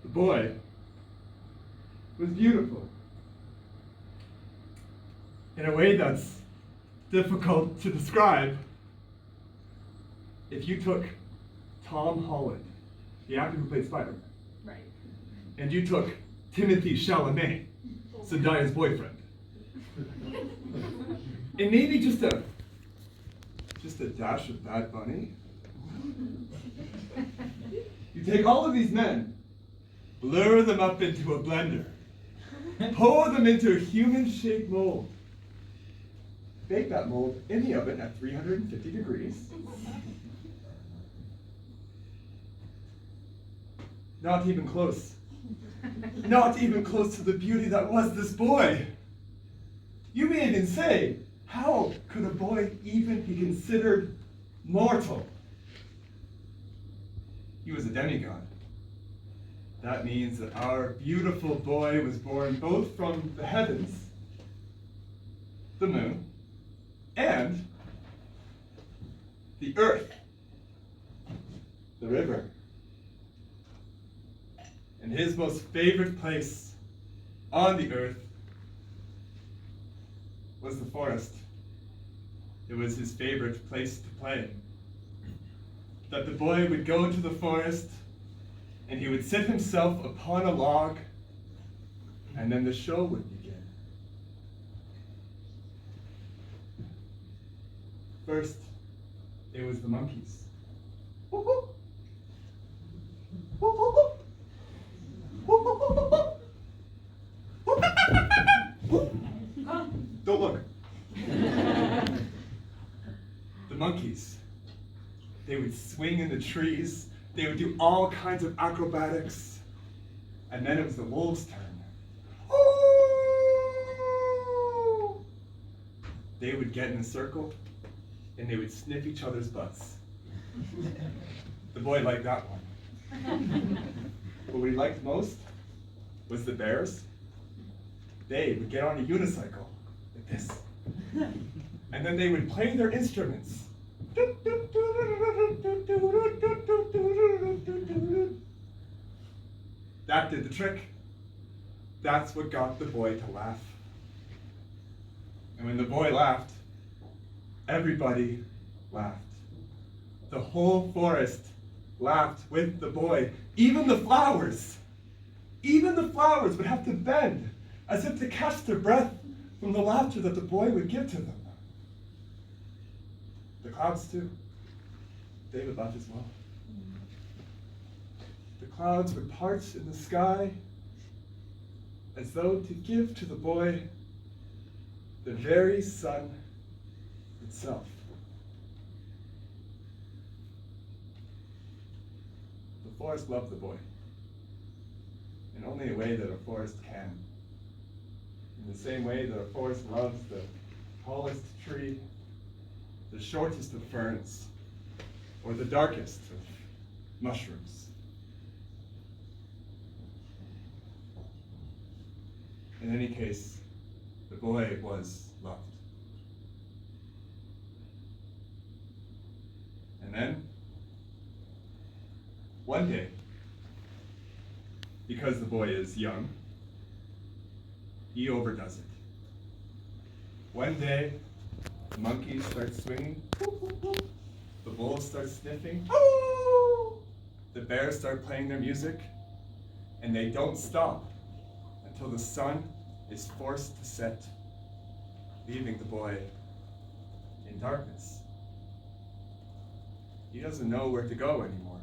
The boy was beautiful in a way that's difficult to describe. If you took Tom Holland, the actor who played Spider-Man, Right. and you took Timothy Chalamet, Zendaya's boyfriend, and maybe just a dash of Bad Bunny, you take all of these men, blur them up into a blender, pour them into a human-shaped mold, bake that mold in the oven at 350 degrees. Not even close. Not even close to the beauty that was this boy. You may even say, how could a boy even be considered mortal? He was a demigod. That means that our beautiful boy was born both from the heavens, the moon, and the earth, the river. And his most favorite place on the earth was the forest. It was his favorite place to play. That the boy would go to the forest and he would sit himself upon a log, and then the show would begin. First, it was the monkeys. Whoop, whoop. Whoop, whoop, whoop. Whoop, whoop, whoop, whoop, whoop. Whoop. Don't look. The monkeys. They would swing in the trees. They would do all kinds of acrobatics. And then it was the wolves' turn. Ooh! They would get in a circle and they would sniff each other's butts. The boy liked that one. But what he liked most was the bears. They would get on a unicycle like this. And then they would play their instruments. That did the trick. That's what got the boy to laugh. And when the boy laughed, everybody laughed. The whole forest laughed with the boy. Even the flowers would have to bend as if to catch their breath from the laughter that the boy would give to them. The clouds too, they would laugh as well. The clouds would part in the sky as though to give to the boy the very sun itself. The forest loved the boy in only a way that a forest can. In the same way that a forest loves the tallest tree, the shortest of ferns, or the darkest of mushrooms. In any case, the boy was loved. And then, one day, because the boy is young, he overdoes it. One day, the monkeys start swinging, the wolves start sniffing, the bears start playing their music, and they don't stop until the sun is forced to set, leaving the boy in darkness. He doesn't know where to go anymore.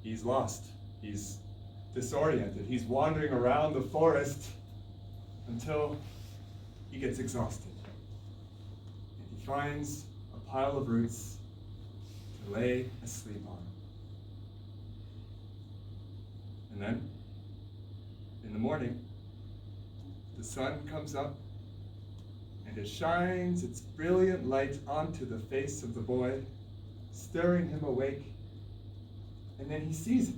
He's lost. He's disoriented. He's wandering around the forest until he gets exhausted. And he finds a pile of roots to lay asleep on. And then, in the morning, the sun comes up and it shines its brilliant light onto the face of the boy, stirring him awake, and then he sees it.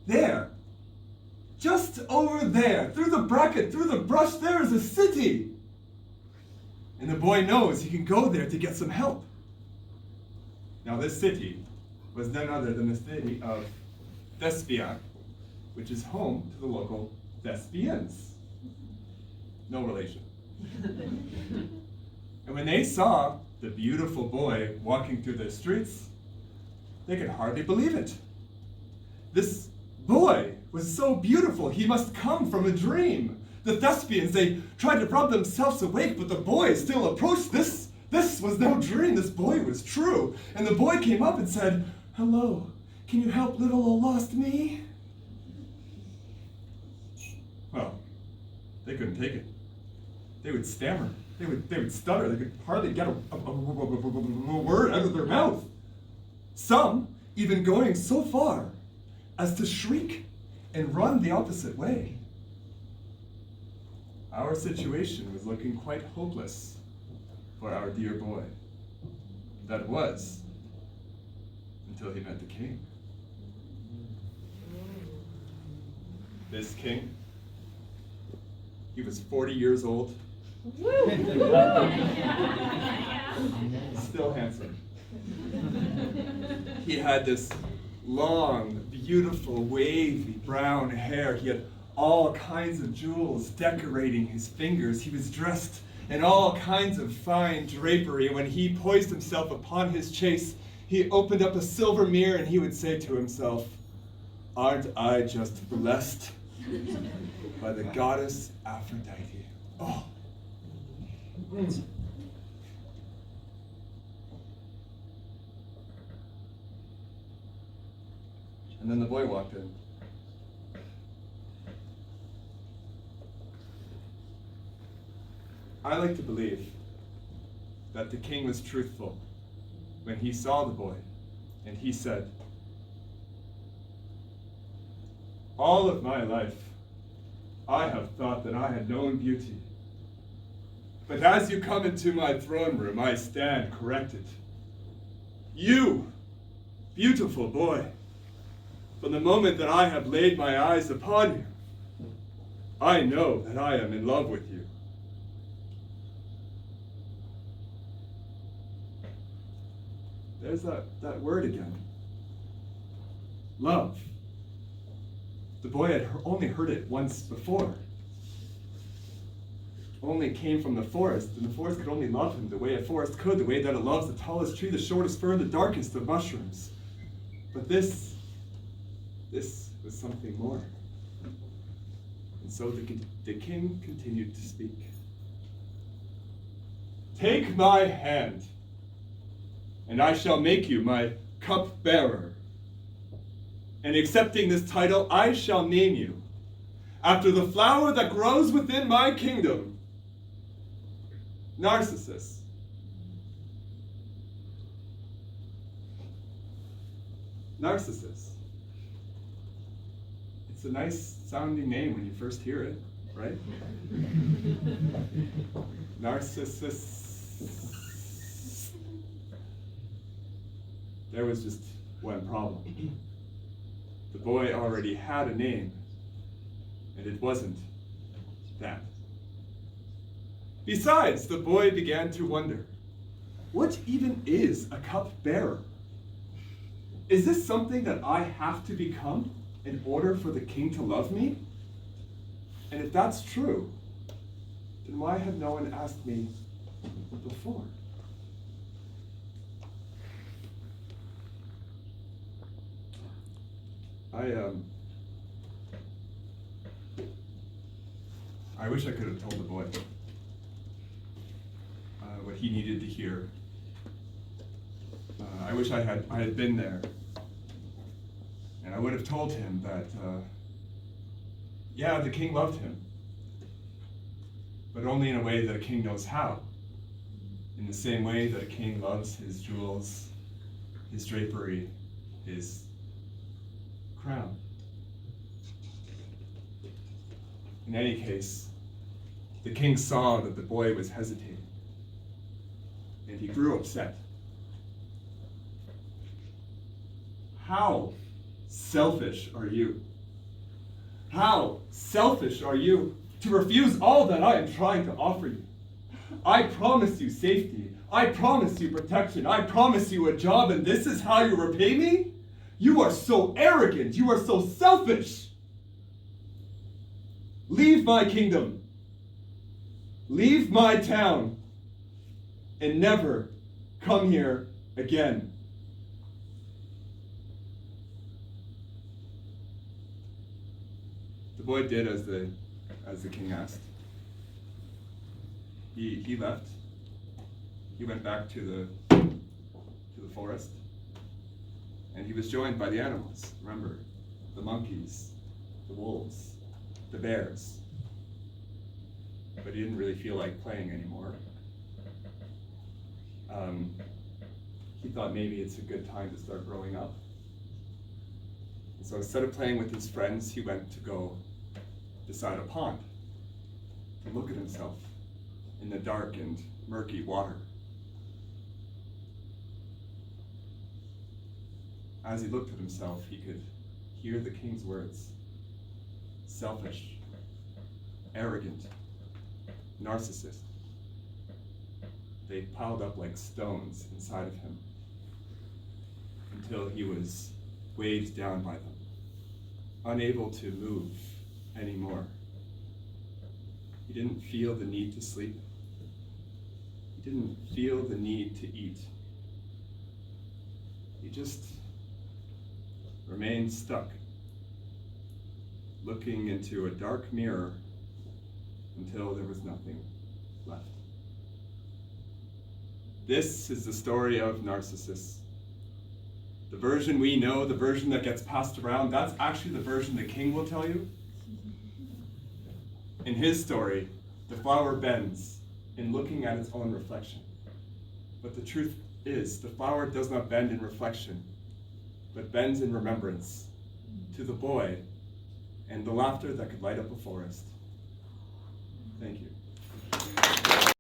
There, just over there, through the bracket, through the brush, there is a city. And the boy knows he can go there to get some help. Now this city was none other than the city of Thespiac, which is home to the local Thespians. No relation. And when they saw the beautiful boy walking through the streets, they could hardly believe it. This boy was so beautiful, he must come from a dream. The Thespians, they tried to rub themselves awake, but the boy still approached. This was no dream, this boy was true. And the boy came up and said, "Hello, can you help little old lost me?" Well, they couldn't take it. They would stammer, they would stutter, they could hardly get a word out of their mouth. Some even going so far as to shriek and run the opposite way. Our situation was looking quite hopeless for our dear boy. That was, until he met the king. This king, he was 40 years old. Still handsome. He had this long, beautiful, wavy brown hair. He had all kinds of jewels decorating his fingers. He was dressed in all kinds of fine drapery. When he poised himself upon his chase, he opened up a silver mirror and he would say to himself, "Aren't I just blessed by the goddess Aphrodite?" Oh. And then the boy walked in. I like to believe that the king was truthful when he saw the boy and he said, "All of my life, I have thought that I had known beauty. But as you come into my throne room, I stand corrected. You, beautiful boy, from the moment that I have laid my eyes upon you, I know that I am in love with you." There's that word again. Love. The boy had only heard it once before. Only came from the forest, and the forest could only love him the way a forest could, the way that it loves the tallest tree, the shortest fern, the darkest of mushrooms. But this was something more. And so the king continued to speak. "Take my hand, and I shall make you my cup-bearer. And accepting this title, I shall name you after the flower that grows within my kingdom, Narcissus." Narcissus. It's a nice sounding name when you first hear it, right? Narcissus. There was just one problem. The boy already had a name, and it wasn't that. Besides, the boy began to wonder, what even is a cup-bearer? Is this something that I have to become in order for the king to love me? And if that's true, then why had no one asked me before? I wish I could have told the boy what he needed to hear. I wish I had been there, and I would have told him that, yeah, the king loved him, but only in a way that a king knows how. In the same way that a king loves his jewels, his drapery, his crown. In any case, the king saw that the boy was hesitating, and he grew upset. How selfish are you? How selfish are you to refuse all that I am trying to offer you? I promise you safety. I promise you protection. I promise you a job, and this is how you repay me? You are so arrogant. You are so selfish. Leave my kingdom. Leave my town. And never come here again. The boy did as the king asked. He left. He went back to the forest, and he was joined by the animals. Remember, the monkeys, the wolves, the bears. But he didn't really feel like playing anymore. He thought maybe it's a good time to start growing up. And so instead of playing with his friends, he went to go beside a pond to look at himself in the dark and murky water. As he looked at himself, he could hear the king's words: selfish, arrogant, narcissist. They piled up like stones inside of him until he was weighed down by them, unable to move anymore. He didn't feel the need to sleep. He didn't feel the need to eat. He just remained stuck, looking into a dark mirror until there was nothing left. This is the story of Narcissus. The version we know, the version that gets passed around, that's actually the version the king will tell you. In his story, the flower bends in looking at its own reflection. But the truth is, the flower does not bend in reflection, but bends in remembrance to the boy and the laughter that could light up a forest. Thank you.